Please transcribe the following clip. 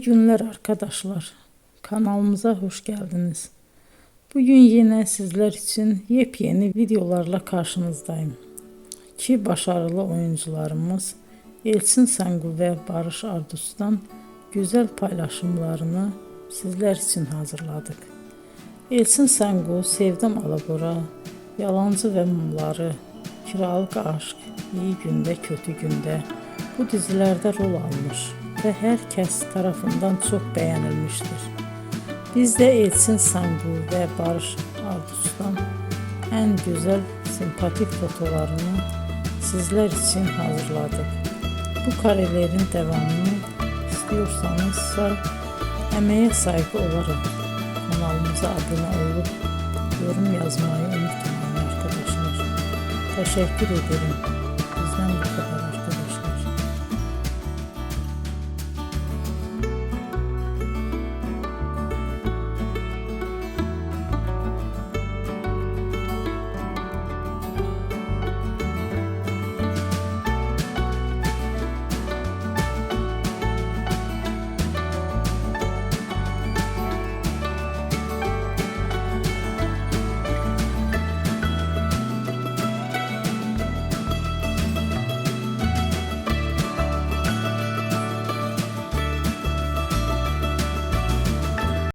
İyi günler arkadaşlar. Kanalımıza hoş geldiniz. Bugün yine sizler için yepyeni videolarla karşınızdayım. İki başarılı oyuncularımız Elçin Sangu ve Barış Ardus'tan güzel paylaşımlarını sizler için hazırladık. Elçin Sangu, Sevdim Alabora, Yalancı ve Mumları, Kiralık Aşk, İyi Günde Kötü Günde bu dizilerde rol almış ve herkes tarafından çok beğenilmiştir. Biz de Elçin Sangu ve Barış Ardus'tan en güzel sempatik fotolarını sizler için hazırladık. Bu karelerin devamını istiyorsanız emeğe saygı olarak kanalımıza abone olup yorum yazmayı unutmayın arkadaşlar. Teşekkür ederim.